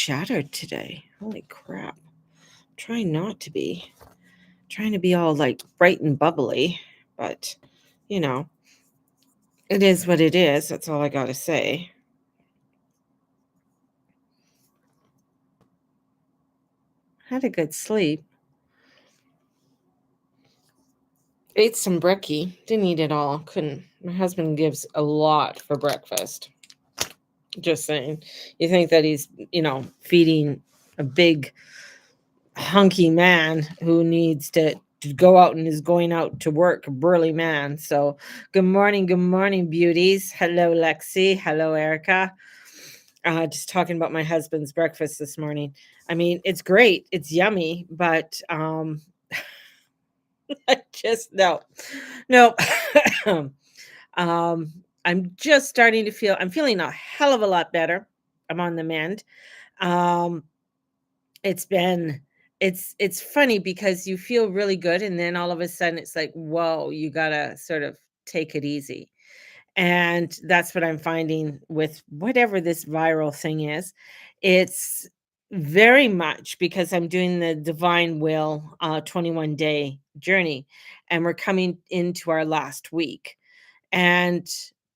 shattered today. Holy crap. Trying not to be. Trying to be all like bright and bubbly, but you know, it is what it is. That's all I got to say. Had a good sleep. Ate some brekkie. Didn't eat it all. Couldn't. My husband gives a lot for breakfast. Just saying. You think that he's, feeding a big hunky man who needs to go out and is going out to work, a burly man. So, good morning, beauties. Hello, Lexi. Hello, Erica. Just talking about my husband's breakfast this morning. I mean, it's great, it's yummy, but I just no. um, I'm just starting to feel. I'm feeling a hell of a lot better. I'm on the mend. Um, It's been it's funny because you feel really good, and then all of a sudden it's like, "Whoa, you gotta sort of take it easy." And that's what I'm finding with whatever this viral thing is. It's very much because I'm doing the Divine Will, 21-day journey, and we're coming into our last week. And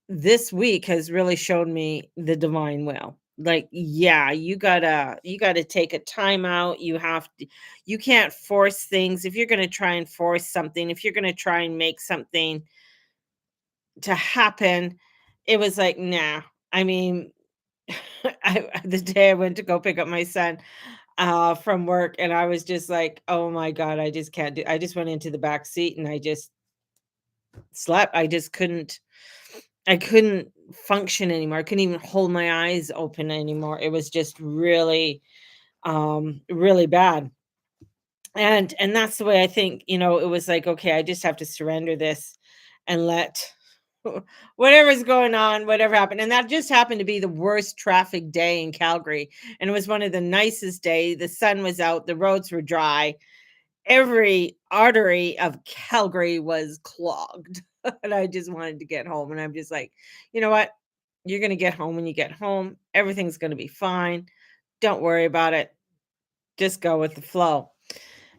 this week has really showed me the divine will. Like, yeah, you gotta take a time out. You can't force things. If you're gonna try and force something, if you're gonna try and make something to happen, it was like, nah. I mean, the day I went to go pick up my son from work, and I was just like, oh my God, I just can't do. I just went into the back seat and I just slept. I couldn't function anymore. I couldn't even hold my eyes open anymore. It was just really, really bad. And that's the way I think, it was like, okay, I just have to surrender this and let whatever's going on, whatever happened. And that just happened to be the worst traffic day in Calgary. And it was one of the nicest days. The sun was out, the roads were dry, every artery of Calgary was clogged. And I just wanted to get home. And I'm just like, you know what? You're going to get home when you get home. Everything's going to be fine. Don't worry about it. Just go with the flow.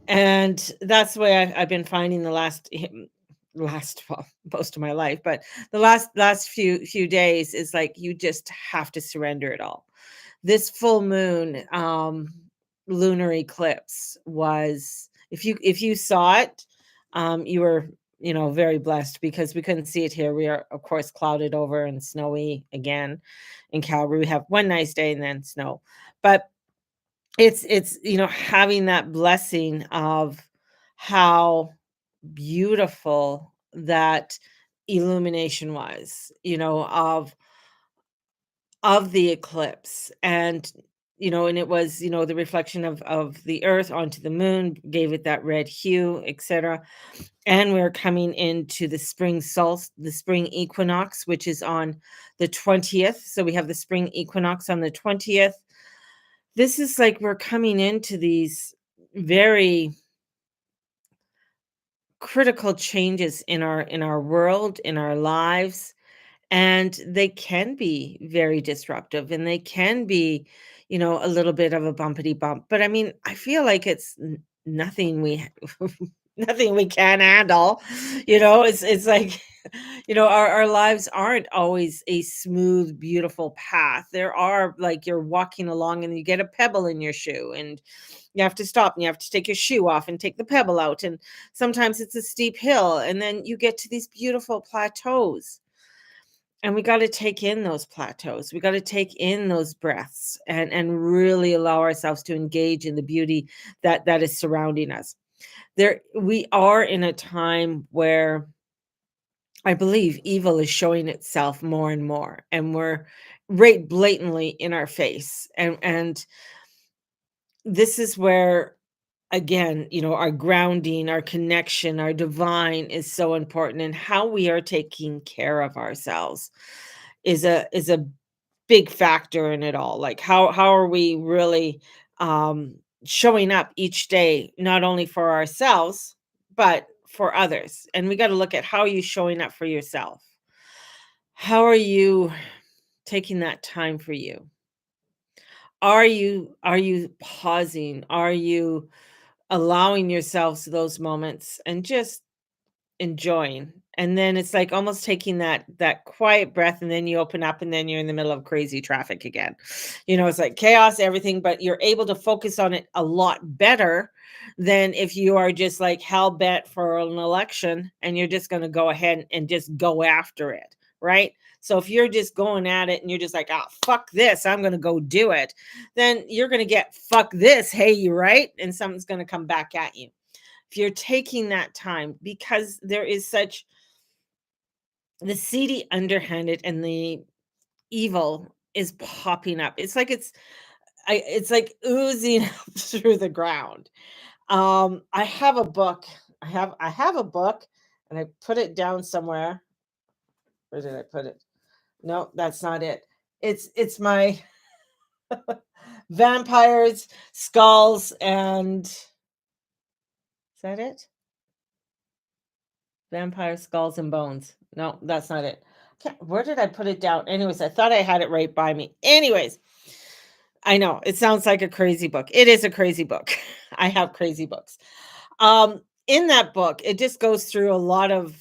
And that's the way I've been finding the well, most of my life, but the last few days is like you just have to surrender it all. This full moon lunar eclipse was, if you saw it, you were, very blessed because we couldn't see it here. We are of course clouded over and snowy again in Calgary. We have one nice day and then snow. But it's having that blessing of how beautiful that illumination was, of the eclipse. And it was, the reflection of the earth onto the moon gave it that red hue, etc. And we're coming into the spring equinox, which is on the 20th. So we have the spring equinox on the 20th. This is like we're coming into these very critical changes in our world, in our lives, and they can be very disruptive, and they can be, a little bit of a bumpity bump. But I mean, I feel like it's nothing we nothing we can handle. It's like, our lives aren't always a smooth, beautiful path. There are, like, you're walking along and you get a pebble in your shoe, and you have to stop and you have to take your shoe off and take the pebble out. And sometimes it's a steep hill, and then you get to these beautiful plateaus. And we got to take in those plateaus. We got to take in those breaths and really allow ourselves to engage in the beauty that is surrounding us. We are in a time where I believe evil is showing itself more and more, and we're right blatantly in our face. And this is where, again, our grounding, our connection, our divine is so important, and how we are taking care of ourselves is a big factor in it all. Like, how are we really showing up each day, not only for ourselves but for others. And we got to look at, how are you showing up for yourself? How are you taking that time for you? Are you pausing? Are you allowing yourselves those moments and just enjoying? And then it's like almost taking that quiet breath, and then you open up, and then you're in the middle of crazy traffic again. It's like chaos, everything, but you're able to focus on it a lot better than if you are just like hell bent for an election and you're just going to go ahead and just go after it, right? So if you're just going at it and you're just like, "Ah, fuck this, I'm going to go do it," then you're going to get fuck this, hey, you right? And something's going to come back at you. If you're taking that time, because there is such the seedy, underhanded, and the evil is popping up. It's like oozing up through the ground. I have a book. I have a book, and I put it down somewhere. Where did I put it? No, that's not it. It's my vampires, skulls, and is that it? Vampire Skulls and Bones. No, that's not it. Where did I put it down? Anyways, I thought I had it right by me. Anyways, I know it sounds like a crazy book. It is a crazy book. I have crazy books. In that book, it just goes through a lot of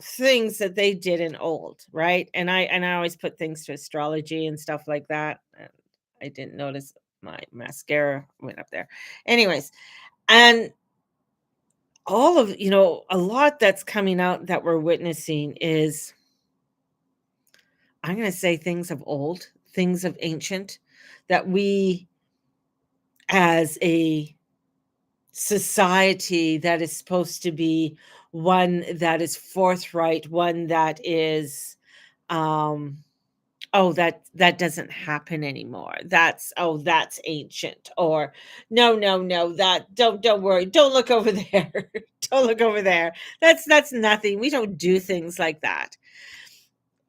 things that they did in old, right? And I always put things to astrology and stuff like that. And I didn't notice my mascara went up there. Anyways, and all of a lot that's coming out that we're witnessing is, I'm going to say, things of old, things of ancient, that we, as a society that is supposed to be one that is forthright, one that is, um oh, that doesn't happen anymore. That's ancient. Or no, no, no, that don't worry, don't look over there. Don't look over there. That's nothing. We don't do things like that.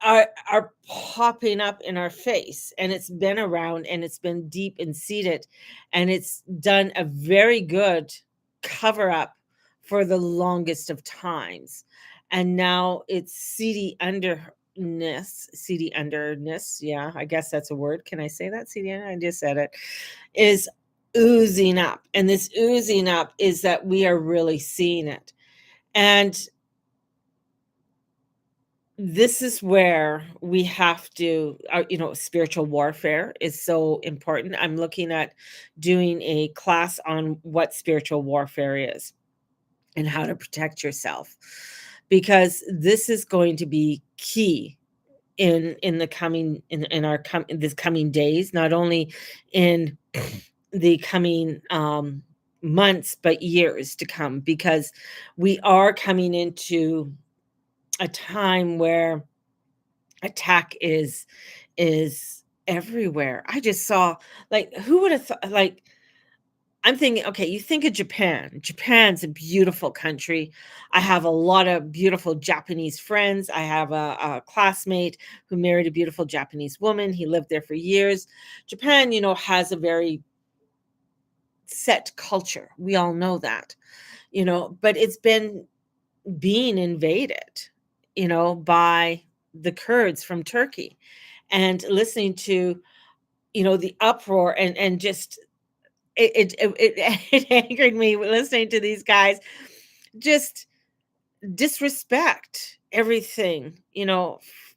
Are popping up in our face, and it's been around, and it's been deep and seated, and it's done a very good cover up for the longest of times. And now it's seedy underness, yeah, I guess that's a word. Can I say that? Seedy under, I just said it, is oozing up. And this oozing up is that we are really seeing it. And this is where we have to, spiritual warfare is so important. I'm looking at doing a class on what spiritual warfare is and how to protect yourself, because this is going to be key in the coming in our in this coming days, not only in the coming months, but years to come, because we are coming into a time where attack is everywhere. I just saw, like, who would have thought, like, I'm thinking, okay, you think of Japan. Japan's a beautiful country. I have a lot of beautiful Japanese friends. I have a classmate who married a beautiful Japanese woman. He lived there for years. Japan, has a very set culture. We all know that, but it's been being invaded, by the Kurds from Turkey. And listening to, the uproar, and just it angered me listening to these guys just disrespect everything,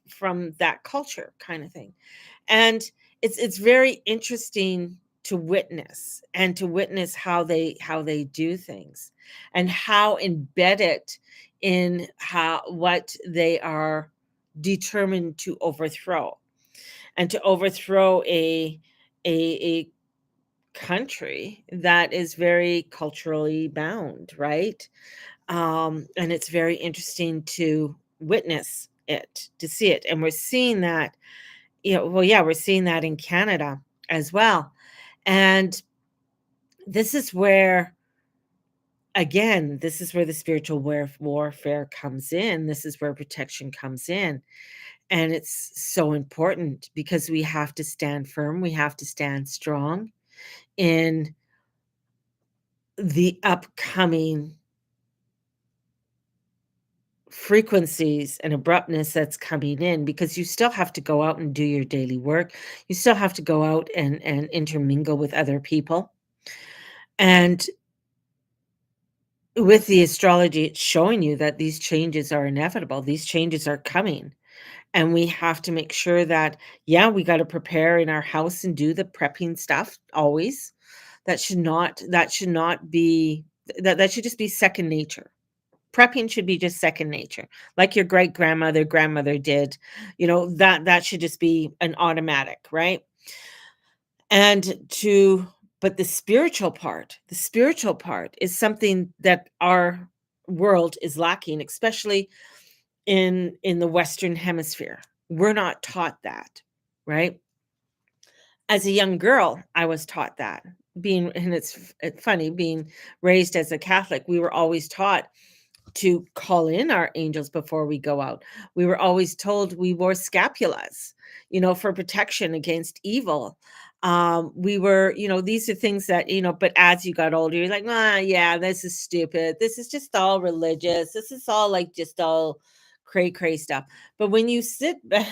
from that culture kind of thing. And it's very interesting to witness, and to witness how they do things, and how embedded in how what they are determined to overthrow, and to overthrow a country that is very culturally bound, right? And it's very interesting to witness it, to see it. And we're seeing that, well, yeah, we're seeing that in Canada as well. And this is where, again, this is where the spiritual warfare comes in. This is where protection comes in. And it's so important, because we have to stand firm. We have to stand strong in the upcoming frequencies and abruptness that's coming in, because you still have to go out and do your daily work. You still have to go out and intermingle with other people. And with the astrology, it's showing you that these changes are inevitable. These changes are coming. And we have to make sure that, yeah, we got to prepare in our house and do the prepping stuff always. That should not be that should just be second nature. Prepping should be just second nature, like your great grandmother did. That should just be an automatic, right? And to But the spiritual part is something that our world is lacking, especially in the Western hemisphere. We're not taught that, right? As a young girl, I was taught that. It's funny, being raised as a Catholic, we were always taught to call in our angels before we go out. We were always told we wore scapulas, for protection against evil. These are things that, but as you got older, you're like, yeah, this is stupid. This is just all religious. This is all like just all cray stuff. But when you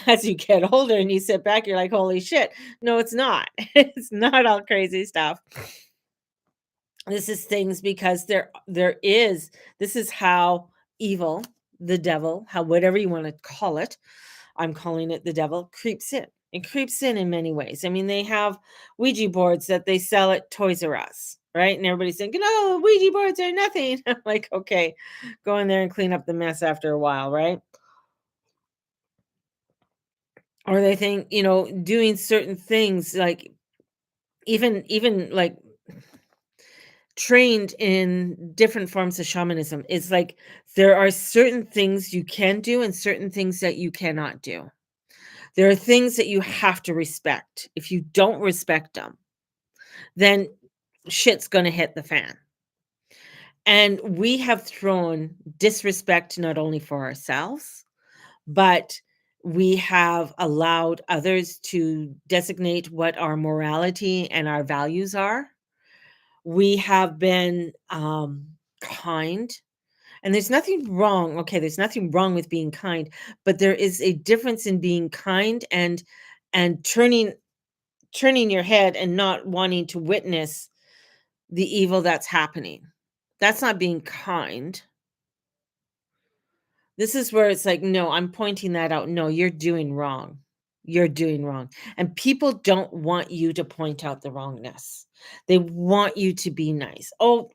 as you get older and you sit back, you're like, holy shit. No, it's not. It's not all crazy stuff. This is things because there is this is how evil, the devil, how whatever you want to call it, I'm calling it the devil, creeps in. It creeps in many ways. I mean, they have Ouija boards that they sell at Toys R Us, right? And everybody's thinking, oh, Ouija boards are nothing. I'm like, okay, go in there and clean up the mess after a while, right? Or they think, doing certain things, like even like trained in different forms of shamanism, is like there are certain things you can do and certain things that you cannot do. There are things that you have to respect. If you don't respect them, then shit's going to hit the fan. And we have thrown disrespect not only for ourselves, but we have allowed others to designate what our morality and our values are. We have been kind. And there's nothing wrong. Okay, there's nothing wrong with being kind, but there is a difference in being kind and turning your head and not wanting to witness the evil that's happening. That's not being kind. This is where it's like, no, I'm pointing that out. No, you're doing wrong. You're doing wrong. And people don't want you to point out the wrongness. They want you to be nice. Oh,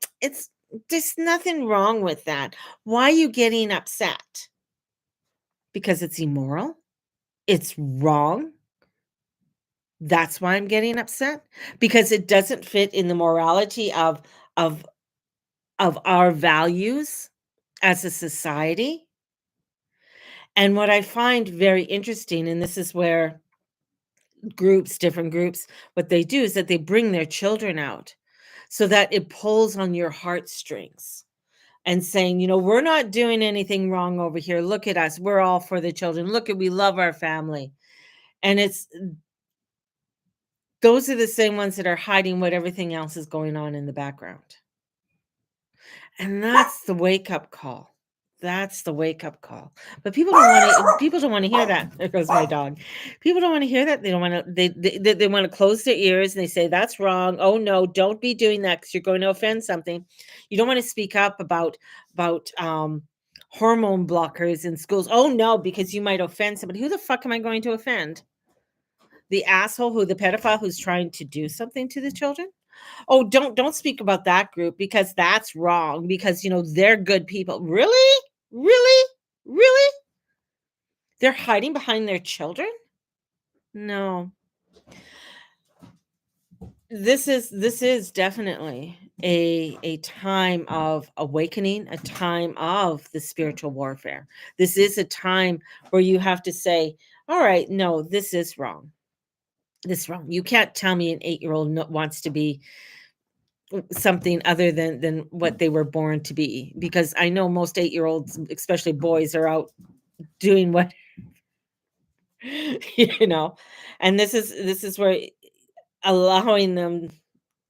there's nothing wrong with that. Why are you getting upset? Because it's immoral? It's wrong? That's why I'm getting upset? Because it doesn't fit in the morality of of our values as a society? And what I find very interesting, and this is where different groups, what they do is that they bring their children out so that it pulls on your heartstrings and saying, we're not doing anything wrong over here. Look at us. We're all for the children. Look at, we love our family. And it's those are the same ones that are hiding what everything else is going on in the background. And that's the wake up call. That's the wake up call. But people don't want to hear that. There goes my dog. People don't want to hear that. They don't want to they want to close their ears, and they say that's wrong. Oh no, don't be doing that cuz you're going to offend something. You don't want to speak up about hormone blockers in schools. Oh no, because you might offend somebody. Who the fuck am I going to offend? The asshole, the pedophile who's trying to do something to the children? Oh, don't speak about that group because that's wrong because they're good people. Really? Really? Really? They're hiding behind their children? No. This is definitely a time of awakening, a time of the spiritual warfare. This is a time where you have to say, all right, no, this is wrong. This is wrong. You can't tell me an 8-year-old wants to be something other than what they were born to be, because I know most 8-year-olds, especially boys, are out doing what you know and this is where allowing them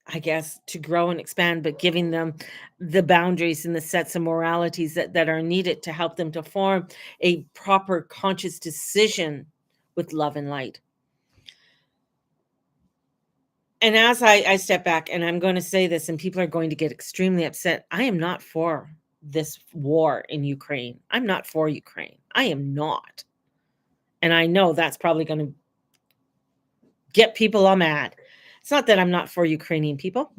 I guess, to grow and expand, but giving them the boundaries and the sets of moralities that are needed to help them to form a proper conscious decision with love and light. And as I step back, and I'm going to say this, and people are going to get extremely upset. I am not for this war in Ukraine. I'm not for Ukraine. I am not. And I know that's probably going to get people all mad. It's not that I'm not for Ukrainian people.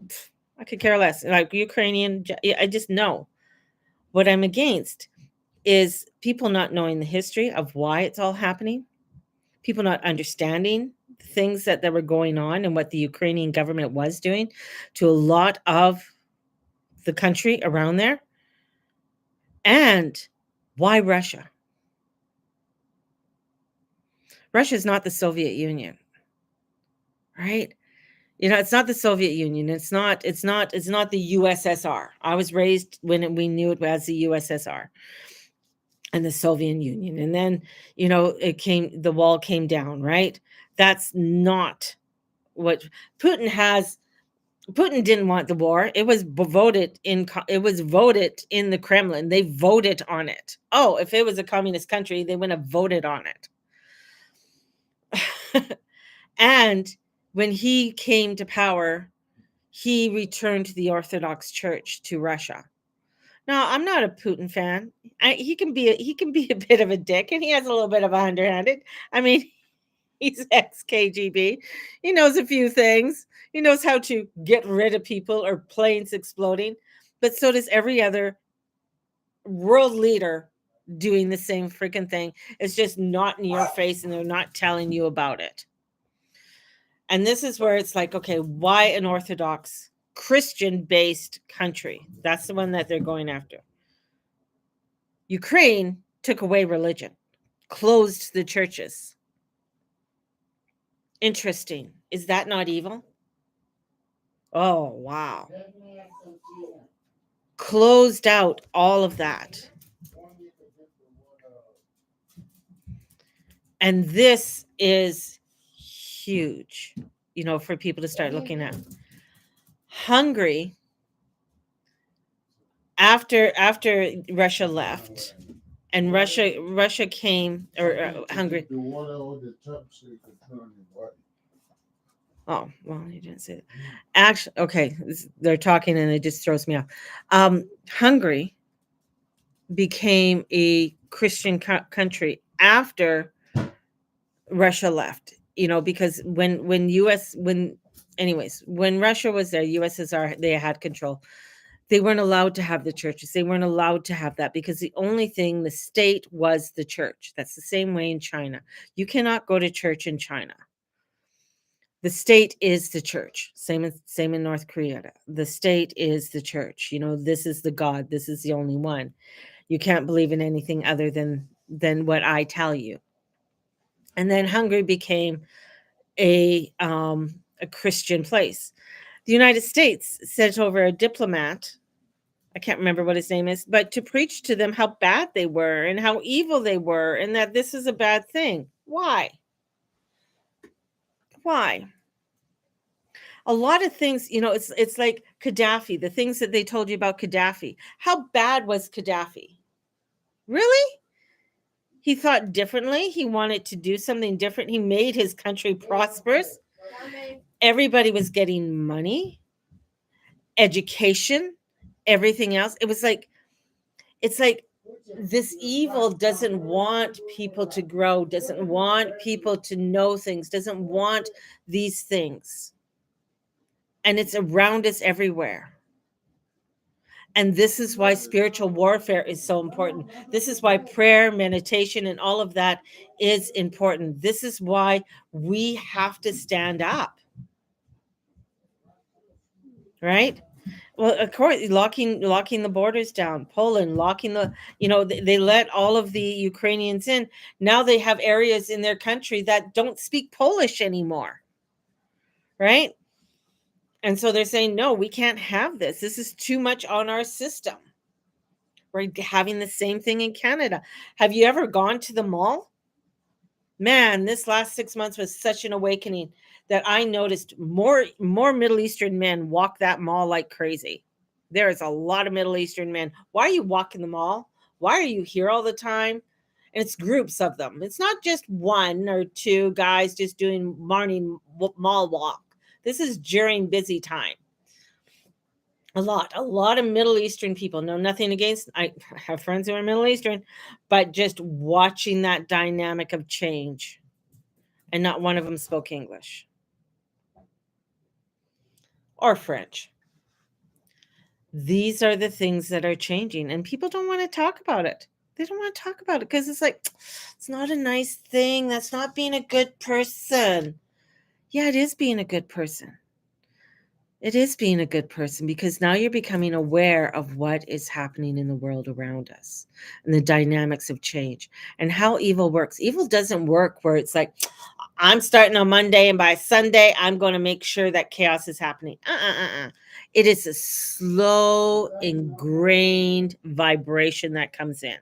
I could care less. Like Ukrainian, I just know. What I'm against is people not knowing the history of why it's all happening, people not understanding things that were going on and what the Ukrainian government was doing to a lot of the country around there, and why Russia. Russia is not the Soviet Union, right? You know, it's not the Soviet Union. It's not the USSR. I was raised when we knew it as the USSR and the Soviet Union. And then, the wall came down, right? That's not what Putin has. Putin didn't want the war. It was voted in the Kremlin. They voted on it. Oh, if it was a communist country, they wouldn't have voted on it. And when he came to power, he returned to the Orthodox Church to Russia. Now, I'm not a Putin fan. He can be a bit of a dick, and he has a little bit of a underhanded. I mean, he's ex KGB. He knows a few things. He knows how to get rid of people or planes exploding. But so does every other world leader doing the same freaking thing. It's just not in your face, and they're not telling you about it. And this is where it's like, okay, why an Orthodox Christian based country? That's the one that they're going after. Ukraine took away religion, closed the churches. Interesting. Is that not evil? Oh, wow. Closed out all of that. And this is huge, for people to start looking at. Hungary, after Russia left, and Russia came, or Hungary. Oh, well, you didn't say that. Actually, okay, they're talking and it just throws me off. Hungary became a Christian country after Russia left, because when Russia was there, USSR, they had control. They weren't allowed to have the churches. They weren't allowed to have that because the only thing, the state was the church. That's the same way in China. You cannot go to church in China. The state is the church. Same in North Korea. The state is the church. This is the God. This is the only one. You can't believe in anything other than what I tell you. And then Hungary became a Christian place. The United States sent over a diplomat. I can't remember what his name is, but to preach to them how bad they were and how evil they were and that this is a bad thing. Why? Why? A lot of things, it's like Gaddafi, the things that they told you about Gaddafi. How bad was Gaddafi? Really? He thought differently. He wanted to do something different. He made his country prosperous. Everybody was getting money, education, everything else. It's like this evil doesn't want people to grow, doesn't want people to know things, doesn't want these things. And it's around us everywhere. And this is why spiritual warfare is so important. This is why prayer, meditation, and all of that is important. This is why we have to stand up. Right? Well, of course, locking the borders down, Poland, locking they let all of the Ukrainians in. Now they have areas in their country that don't speak Polish anymore. Right? And so they're saying, no, we can't have this. This is too much on our system. We're having the same thing in Canada. Have you ever gone to the mall? Man, this last 6 months was such an awakening that I noticed more Middle Eastern men walk that mall like crazy. There is a lot of Middle Eastern men. Why are you walking the mall? Why are you here all the time? And it's groups of them. It's not just one or two guys just doing morning mall walk. This is during busy time. A lot of Middle Eastern people. No, nothing against. I have friends who are Middle Eastern, but just watching that dynamic of change, and not one of them spoke English or French. These are the things that are changing, and people don't want to talk about it. They don't want to talk about it because it's like, it's not a nice thing. That's not being a good person. Yeah, it is being a good person. It is being a good person because now you're becoming aware of what is happening in the world around us and the dynamics of change and how evil works. Evil doesn't work where it's like, I'm starting on Monday and by Sunday, I'm going to make sure that chaos is happening. It is a slow, ingrained vibration that comes in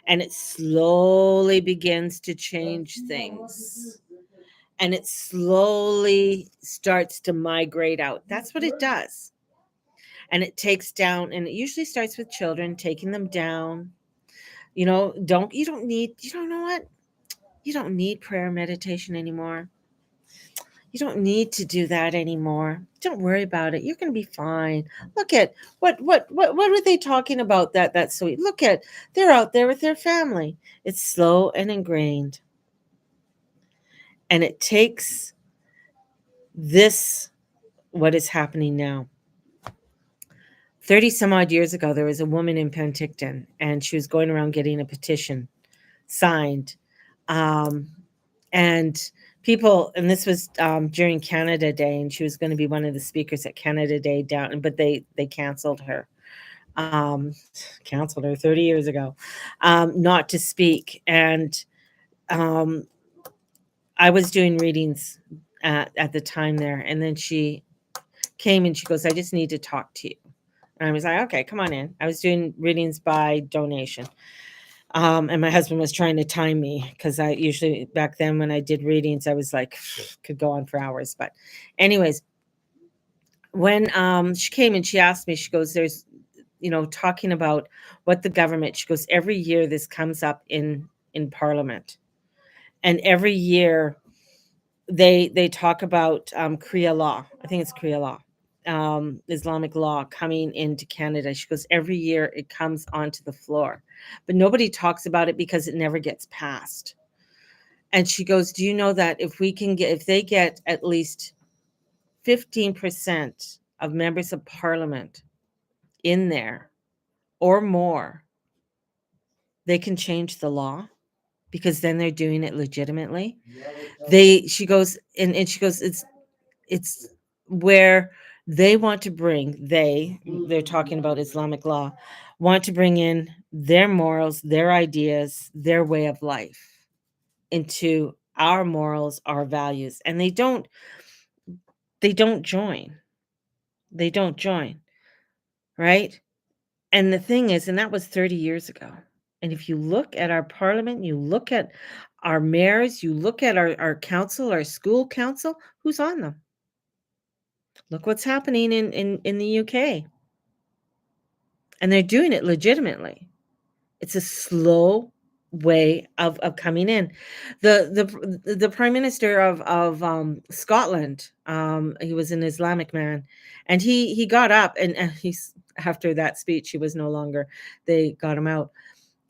and it slowly begins to change things and it slowly starts to migrate out. That's what it does. And it takes down, and it usually starts with children, taking them down. You don't know what? You don't need prayer meditation anymore. You don't need to do that anymore. Don't worry about it. You're going to be fine. Look at what were they talking about that's sweet. Look at, they're out there with their family. It's slow and ingrained. And it takes this, what is happening now. 30 some odd years ago, there was a woman in Penticton, and she was going around getting a petition signed. Um, and people, and this was during Canada Day, and she was going to be one of the speakers at Canada Day down, but they canceled her. Um, Canceled her 30 years ago, not to speak. And um, I was doing readings at the time there, and then she came and she goes, "I just need to talk to you." And I was like, "Okay, come on in." I was doing readings by donation. And my husband was trying to time me because I usually, back then when I did readings, I was like, could go on for hours. But anyways, when she came and she asked me, she goes, "There's, talking about what the government," she goes, "every year this comes up in Parliament. And every year they talk about Sharia law. I think it's Sharia law, Islamic law coming into Canada." She goes, "Every year it comes onto the floor, but nobody talks about it because it never gets passed." And she goes, "Do you know that if they get at least 15% of members of parliament in there or more, they can change the law because then they're doing it legitimately." She goes, and she goes, it's where they want to bring, they're talking about Islamic law, want to bring in their morals, their ideas, their way of life into our morals, our values, and they don't join. They don't join, right? And the thing is, and that was 30 years ago. And if you look at our parliament, you look at our mayors, you look at our council, our school council, who's on them? Look what's happening in the UK. And they're doing it legitimately. It's a slow way of coming in. The prime minister of Scotland, he was an Islamic man, and he got up and he's, after that speech, he was no longer. They got him out.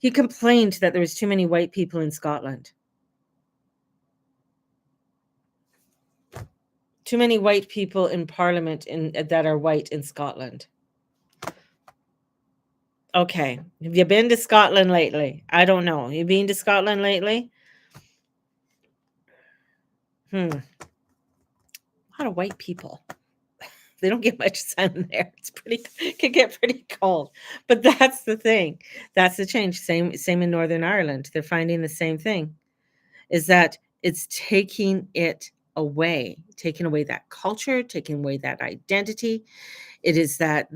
He complained that there was too many white people in Scotland. Too many white people in parliament that are white in Scotland. Okay. Have you been to Scotland lately? I don't know. You been to Scotland lately? A lot of white people. They don't get much sun there. It's pretty, can get pretty cold. But that's the thing. That's the change. Same in Northern Ireland. They're finding the same thing. Is that it's taking away that culture, taking away that identity. It is that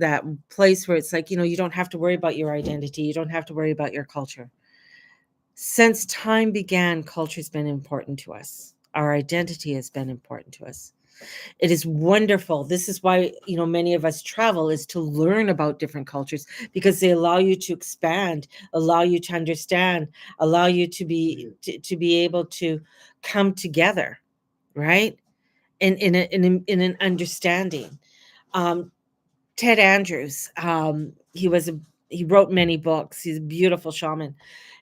place where it's like, you don't have to worry about your identity. You don't have to worry about your culture. Since time began, culture's been important to us. Our identity has been important to us. It is wonderful. This is why, many of us travel, is to learn about different cultures, because they allow you to expand, allow you to understand, allow you to be able to come together, right? In an understanding. Um, Ted Andrews, he wrote many books. He's a beautiful shaman,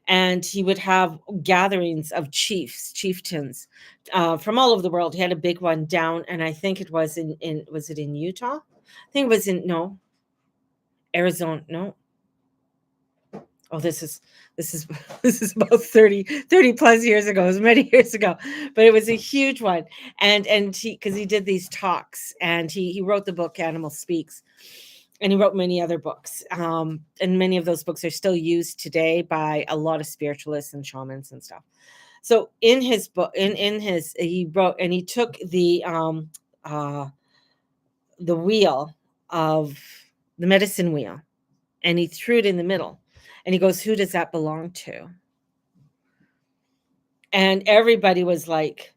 and he would have gatherings of chieftains, from all over the world. He had a big one down, and I think it was in was it in Utah? I think it was in no Arizona. No, oh, this is this is about 30 plus years ago. It was many years ago, but it was a huge one. And he, because he did these talks, and he wrote the book Animal Speaks, and he wrote many other books. And many of those books are still used today by a lot of spiritualists and shamans and stuff. So in his book, in his he wrote, and he took uh the wheel of the medicine wheel, and he threw it in the middle, and he goes, who does that belong to? And everybody was like,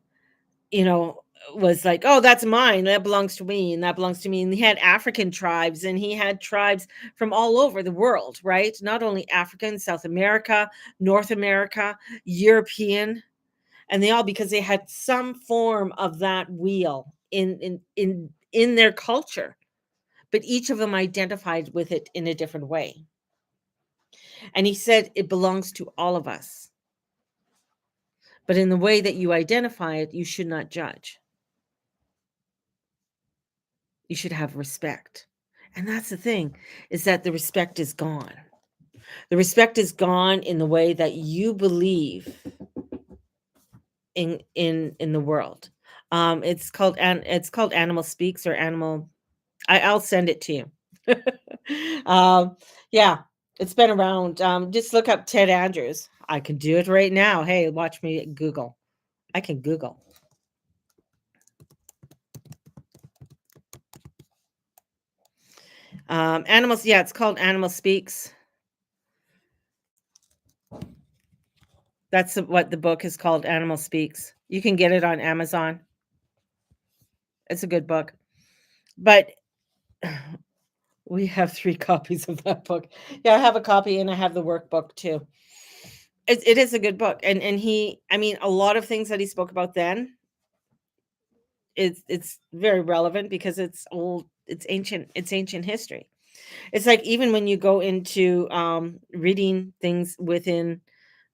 you know was like, oh, that's mine, that belongs to me, and that belongs to me. And he had African tribes, and he had tribes from all over the world, right? Not only African, South America, North America, European, and they all, because they had some form of that wheel in their culture, but each of them identified with it in a different way. And he said it belongs to all of us, but in the way that you identify it, you should not judge. You should have respect. And that's the thing, is that the respect is gone. The respect is gone in the way that you believe in the world. It's called Animal Speaks, or Animal. I'll send it to you. um, yeah, it's been around. Just look up Ted Andrews. I can do it right now. Hey, watch me Google. I can Google. Animals. Yeah, it's called Animal Speaks. That's what the book is called, Animal Speaks. You can get it on Amazon. It's a good book. But we have 3 copies of that book. Yeah, I have a copy, and I have the workbook too. It is a good book, and he, I mean, a lot of things that he spoke about then, it's very relevant, because it's old, it's ancient history. It's like, even when you go into, reading things within,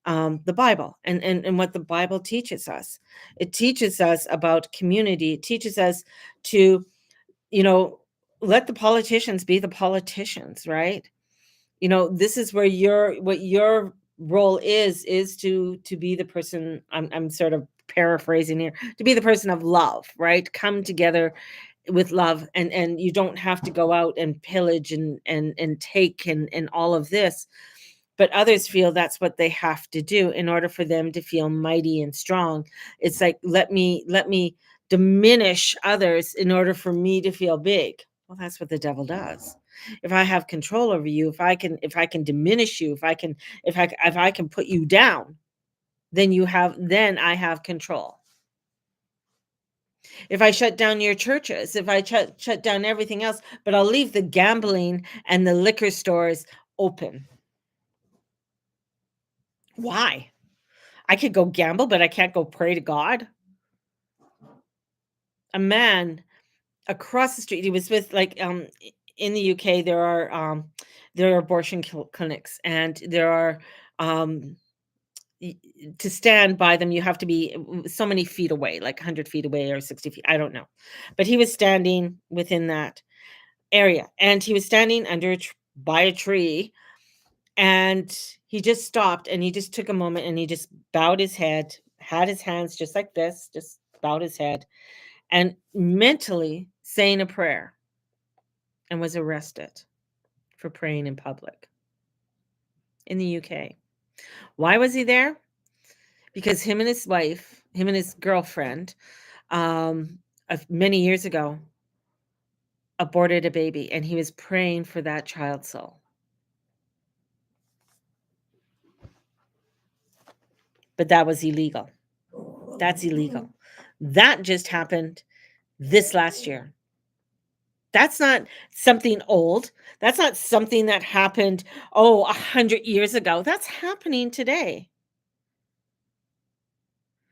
the Bible, and what the Bible teaches us. It teaches us about community. It teaches us to, you know, let the politicians be the politicians, right? This is where what your role is to be the person. I'm sort of paraphrasing here, to be the person of love, right? Come together with love, and you don't have to go out and pillage and take and all of this. But others feel that's what they have to do in order for them to feel mighty and strong. It's like, let me diminish others in order for me to feel big. Well, that's what the devil does. If I have control over you, if I can diminish you, if I can put you down, then I have control. If I shut down your churches, if I shut down everything else, but I'll leave the gambling and the liquor stores open. Why? I could go gamble, but I can't go pray to God. A man across the street, he was with, like, in the UK, there are abortion clinics, and there are, um, y to stand by them, you have to be so many feet away, like 100 feet away or 60 feet, I don't know. But he was standing within that area, and he was standing under by a tree, and he just stopped, and he just took a moment, and he just bowed his head, had his hands just like this, just bowed his head, and mentally saying a prayer, and was arrested for praying in public in the UK. Why was he there? Because him and his wife, him and his girlfriend, many years ago, aborted a baby, and he was praying for that child's soul. but that was illegal. That's illegal. That just happened this last year. That's not something old. That's not something that happened, 100 years ago. That's happening today.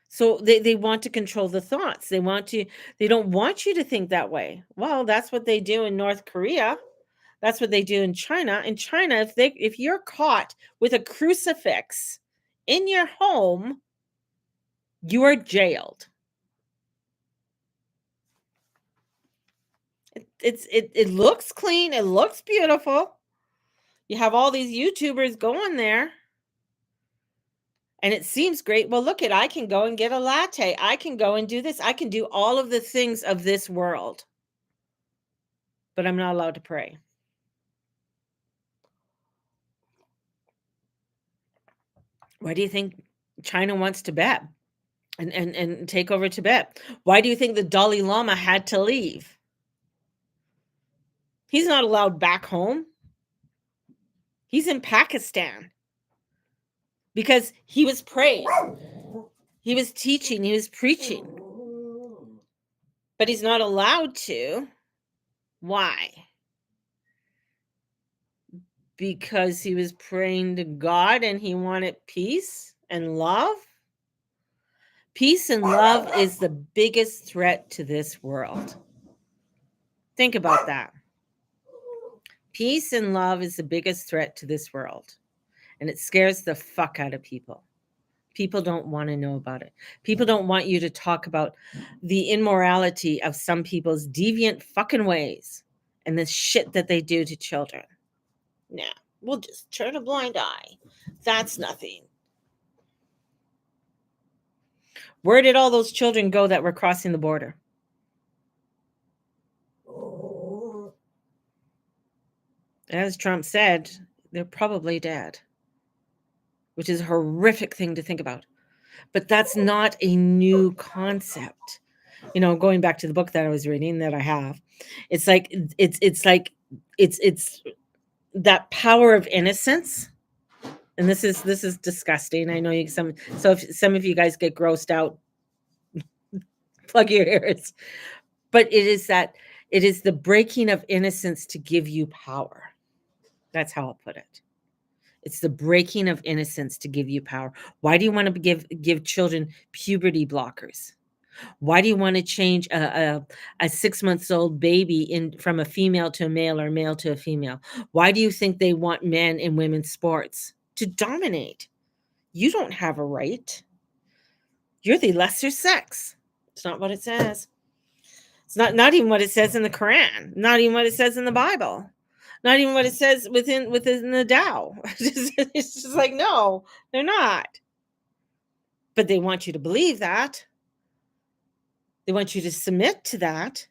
So they want to control the thoughts. They don't want you to think that way. Well, that's what they do in North Korea. That's what they do in China. In China, if you're caught with a crucifix in your home, you are jailed. It looks clean, it looks beautiful. You have all these YouTubers going there, and it seems great. Well, look at I can go and get a latte. I can go and do this. I can do all of the things of this world, but I'm not allowed to pray. Why do you think China wants Tibet and take over Tibet? Why do you think the Dalai Lama had to leave? He's not allowed back home. He's in Pakistan because he was praised. He was teaching, he was preaching. But he's not allowed to. Why? Because he was praying to God and he wanted peace and love. Peace and love is the biggest threat to this world. Think about that. Peace and love is the biggest threat to this world. And it scares the fuck out of people. People don't want to know about it. People don't want you to talk about the immorality of some people's deviant fucking ways and the shit that they do to children. Nah, we'll just turn a blind eye. That's nothing. Where did all those children go that were crossing the border? As Trump said, they're probably dead, which is a horrific thing to think about. But that's not a new concept. You know, going back to the book that I was reading that I have, it's like it's that power of innocence. And this is disgusting. I know if some of you guys get grossed out, plug your ears. But it is the breaking of innocence to give you power. That's how I'll put it. It's the breaking of innocence to give you power. Why do you want to give children puberty blockers? Why do you want to change a 6-month-old baby from a female to a male or male to a female? Why do you think they want men in women's sports? To dominate. You don't have a right. You're the lesser sex. It's not what it says. It's not even what it says in the Quran. Not even what it says in the Bible. Not even what it says within the Tao. It's just like, no, they're not. But they want you to believe that. They want you to submit to that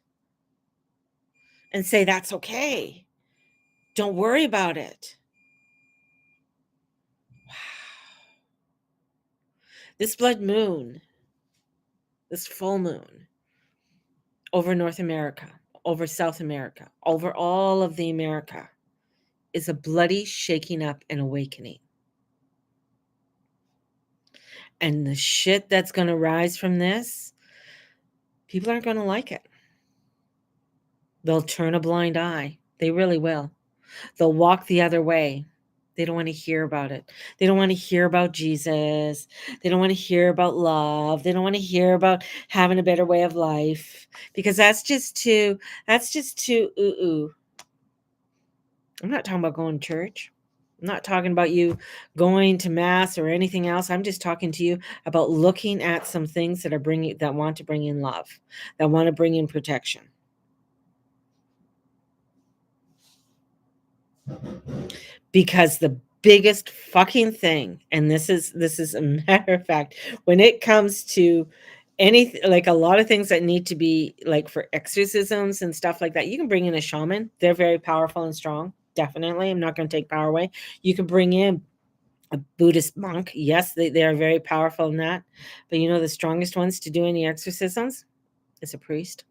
and say that's okay. Don't worry about it. Wow. This blood moon, this full moon over North America, over South America, over all of the America is a bloody shaking up and awakening. And the shit that's going to rise from this, people aren't going to like it. They'll turn a blind eye. They really will. They'll walk the other way. They don't want to hear about it. They don't want to hear about Jesus. They don't want to hear about love. They don't want to hear about having a better way of life because that's just too ooh. I'm not talking about going to church. I'm not talking about you going to mass or anything else. I'm just talking to you about looking at some things that want to bring in love, that want to bring in protection. Because the biggest fucking thing, and this is a matter of fact, when it comes to anything, like a lot of things that need to be like for exorcisms and stuff like that, you can bring in a shaman. They're very powerful and strong. Definitely. I'm not going to take power away. You can bring in a Buddhist monk. Yes, they are very powerful in that. But you know, the strongest ones to do any exorcisms is a priest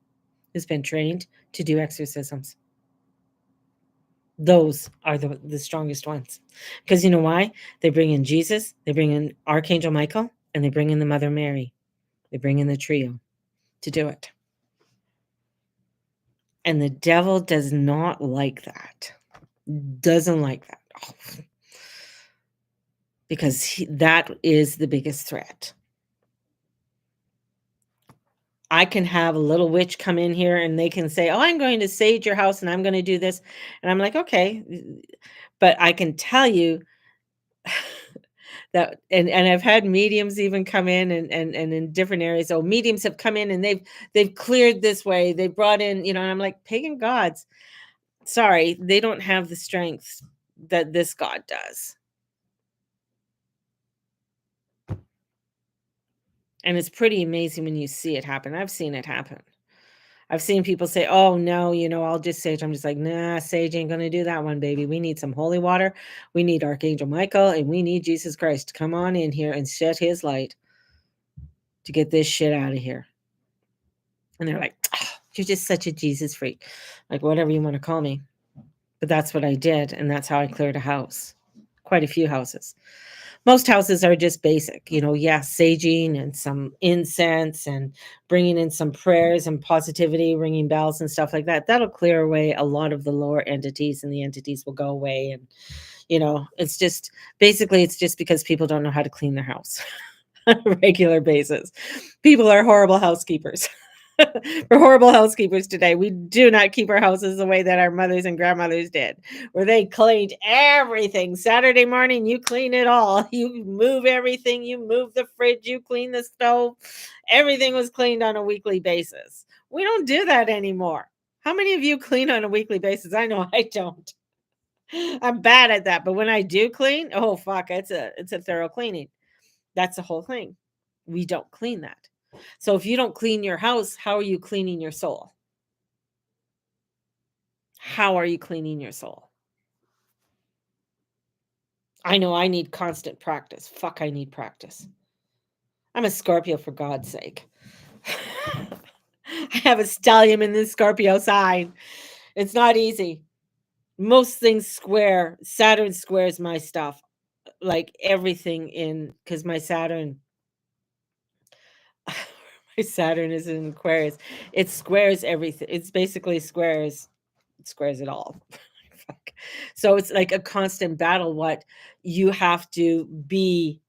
who's been trained to do exorcisms. Those are the strongest ones. Because you know why? They bring in Jesus, they bring in Archangel Michael, and they bring in the Mother Mary. They bring in the trio to do it. And the devil does not like that. Doesn't like that. Because that is the biggest threat. I can have a little witch come in here and they can say, "Oh, I'm going to sage your house and I'm going to do this." And I'm like, "Okay." But I can tell you that, and I've had mediums even come in and in different areas. Oh, mediums have come in and they've cleared this way. They brought in, and I'm like, pagan gods. Sorry, they don't have the strength that this God does. And it's pretty amazing when you see it happen. I've seen it happen. I've seen people say, "Oh, no, I'll just sage." I'm just like, "Nah, sage ain't gonna do that one, baby. We need some holy water. We need Archangel Michael, and we need Jesus Christ to come on in here and shed his light to get this shit out of here." And they're like, "Oh, you're just such a Jesus freak." Like, whatever you want to call me. But that's what I did, and that's how I cleared a house. Quite a few houses. Most houses are just basic, saging and some incense and bringing in some prayers and positivity, ringing bells and stuff like that. That'll clear away a lot of the lower entities, and the entities will go away. And, it's just basically it's just because people don't know how to clean their house on a regular basis. People are horrible housekeepers. We're horrible housekeepers today. We do not keep our houses the way that our mothers and grandmothers did, where they cleaned everything. Saturday morning, you clean it all. You move everything. You move the fridge. You clean the stove. Everything was cleaned on a weekly basis. We don't do that anymore. How many of you clean on a weekly basis? I know I don't. I'm bad at that, but when I do clean, oh fuck, it's a thorough cleaning. That's the whole thing. We don't clean that. So if you don't clean your house, how are you cleaning your soul? How are you cleaning your soul? I know I need constant practice. Fuck, I need practice. I'm a Scorpio, for God's sake. I have a stellium in this Scorpio sign. It's not easy. Most things square. Saturn squares my stuff. Like everything because my Saturn my Saturn is in Aquarius. It squares everything. It's basically squares it all. Fuck. So it's like a constant battle. What you have to be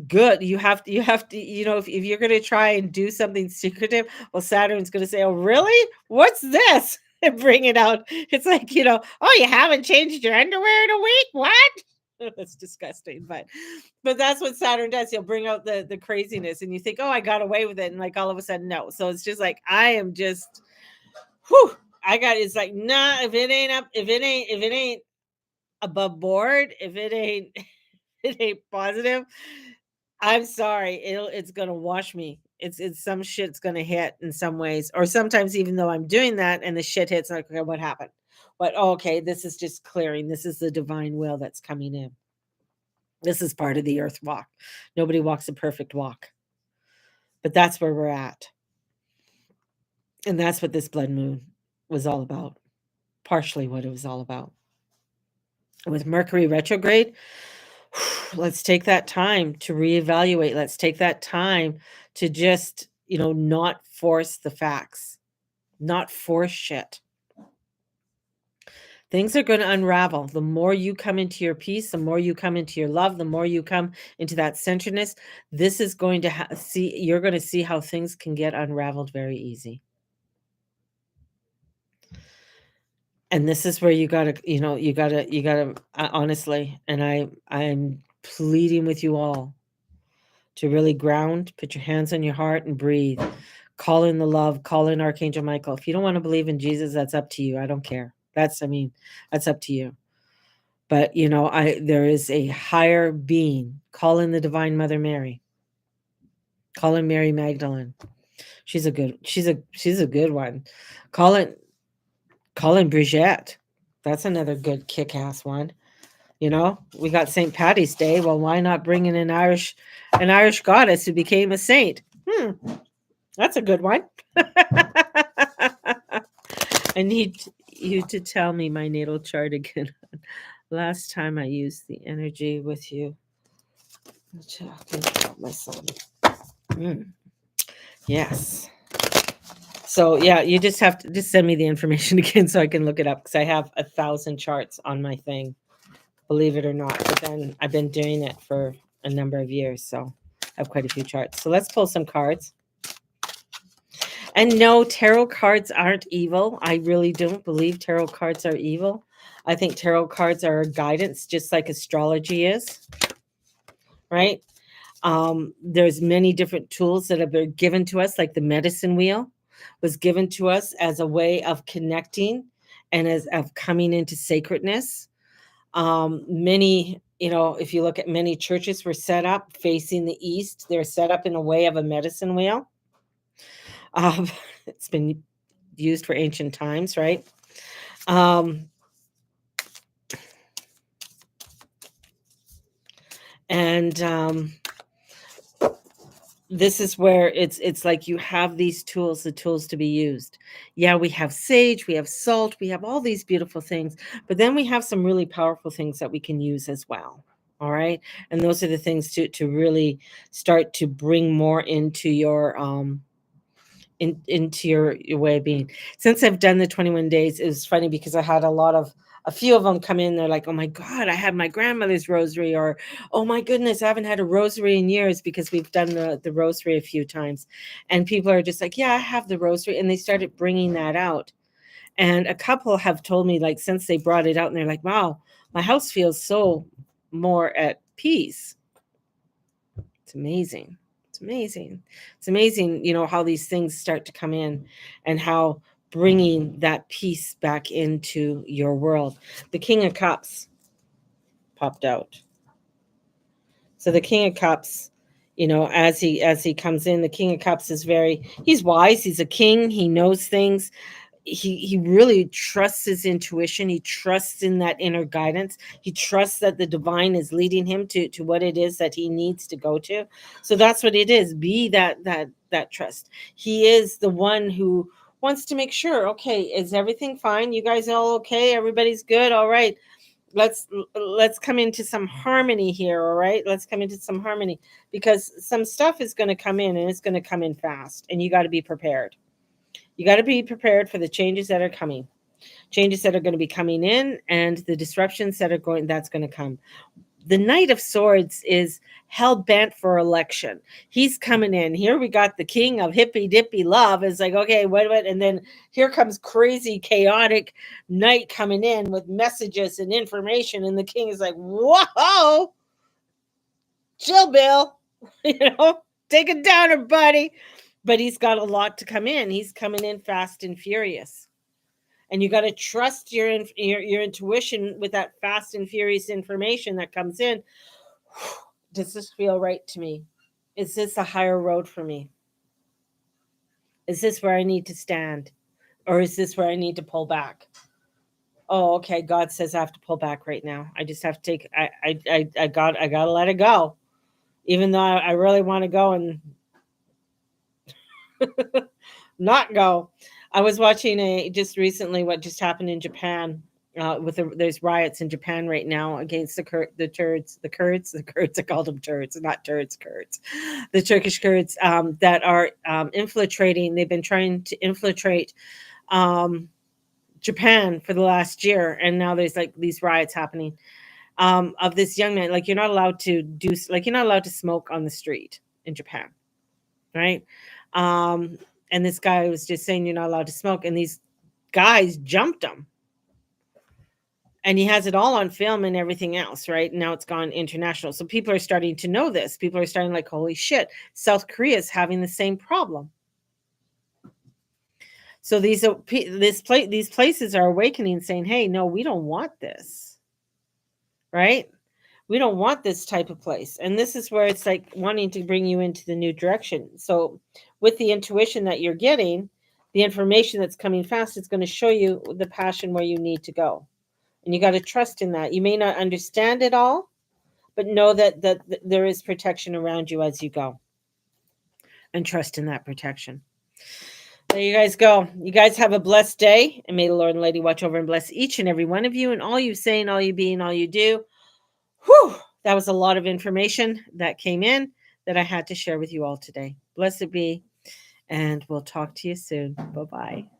good. You have to, if you're going to try and do something secretive, well, Saturn's going to say, "Oh, really? What's this?" And bring it out. It's like, "Oh, you haven't changed your underwear in a week? What?" That's disgusting, but that's what Saturn does. He'll bring out the craziness, and you think, "Oh, I got away with it," and like all of a sudden, no. So it's just like I am just, whew. It's like, nah. If it ain't above board, if it ain't it ain't positive, I'm sorry. It's gonna wash me. It's some shit's gonna hit in some ways, or sometimes even though I'm doing that and the shit hits, like, okay, what happened? But okay, this is just clearing. This is the divine will that's coming in. This is part of the earth walk. Nobody walks a perfect walk, but that's where we're at, and that's what this blood moon was all about. Partially what it was all about. With Mercury retrograde, let's take that time to reevaluate. Let's take that time to just, not force the facts, not force shit. Things are going to unravel. The more you come into your peace, the more you come into your love, the more you come into that centeredness, this is going to you're going to see how things can get unraveled very easy. And this is where you gotta, honestly, and I'm pleading with you all to really ground, put your hands on your heart and breathe. Call in the love, call in Archangel Michael. If you don't want to believe in Jesus, that's up to you. I don't care. That's up to you. But there is a higher being. Call in the Divine Mother Mary. Call in Mary Magdalene. She's a good one. Call in Brigitte. That's another good kick-ass one. We got St. Patty's Day. Well, why not bring in an Irish goddess who became a saint? That's a good one. I need you to tell me my natal chart again. Last time I used the energy with you. My son. Yes. So yeah, you just have to just send me the information again so I can look it up because I have 1,000 charts on my thing, believe it or not. But then I've been doing it for a number of years, so I have quite a few charts. So let's pull some cards. And no, tarot cards aren't evil. I really don't believe tarot cards are evil. I think tarot cards are guidance, just like astrology is, right? There's many different tools that have been given to us, like the medicine wheel was given to us as a way of connecting and as of coming into sacredness. Many, if you look at many churches were set up facing the east, they're set up in a way of a medicine wheel. It's been used for ancient times, right? And this is where it's like you have these tools, the tools to be used. Yeah, we have sage, we have salt, we have all these beautiful things, but then we have some really powerful things that we can use as well. All right. And those are the things to really start to bring more into your into your way of being. Since I've done the 21 days, it was funny because I had a few of them come in. They're like, "Oh my God, I had my grandmother's rosary," or "Oh my goodness, I haven't had a rosary in years," because we've done the rosary a few times. And people are just like, "Yeah, I have the rosary." And they started bringing that out. And a couple have told me, like, since they brought it out, and they're like, "Wow, my house feels so more at peace." It's amazing. It's amazing. It's amazing, how these things start to come in and how bringing that peace back into your world. The King of Cups popped out. So the King of Cups, as he comes in, the King of Cups he's wise, he's a king, he knows things. He really trusts his intuition. He trusts in that inner guidance. He trusts that the divine is leading him to what it is that he needs to go to. So that's what it is. Be that trust. He is the one who wants to make sure, okay, is everything fine? You guys all okay? Everybody's good? All right. Let's come into some harmony here. All right, let's come into some harmony, because some stuff is going to come in, and it's going to come in fast, and you got to be prepared. You got to be prepared for the changes that are coming, changes that are going to be coming in, and the disruptions that's going to come. The Knight of Swords is hell bent for election. He's coming in. Here we got the king of hippy dippy love. It's like, okay, what? And then here comes crazy, chaotic knight coming in with messages and information. And the king is like, whoa, chill, Bill. Take it down, buddy. But he's got a lot to come in. He's coming in fast and furious. And you got to trust your intuition with that fast and furious information that comes in. Does this feel right to me? Is this a higher road for me? Is this where I need to stand? Or is this where I need to pull back? Oh, okay. God says I have to pull back right now. I just have to take, I got to let it go. Even though I really want to go and not go. I was watching just recently what just happened in Japan. There's riots in Japan right now against the Kurds. The Kurds. I called them turds, not turds, Kurds. The Turkish Kurds that are infiltrating. They've been trying to infiltrate Japan for the last year, and now there's like these riots happening of this young man. Like, you're not allowed to smoke on the street in Japan, right? And this guy was just saying you're not allowed to smoke, and these guys jumped him. And he has it all on film and everything else, right? Now it's gone international. So people are starting to know this. People are starting like, holy shit, South Korea is having the same problem. So these places are awakening, saying, hey, no, we don't want this, right? We don't want this type of place. And this is where it's like wanting to bring you into the new direction. So with the intuition that you're getting, the information that's coming fast, it's going to show you the passion where you need to go. And you got to trust in that. You may not understand it all, but know that there is protection around you as you go. And trust in that protection. There you guys go. You guys have a blessed day. And may the Lord and Lady watch over and bless each and every one of you, and all you say and all you be and all you do. Whew. that was a lot of information that came in that I had to share with you all today. Blessed be, and we'll talk to you soon. Bye bye.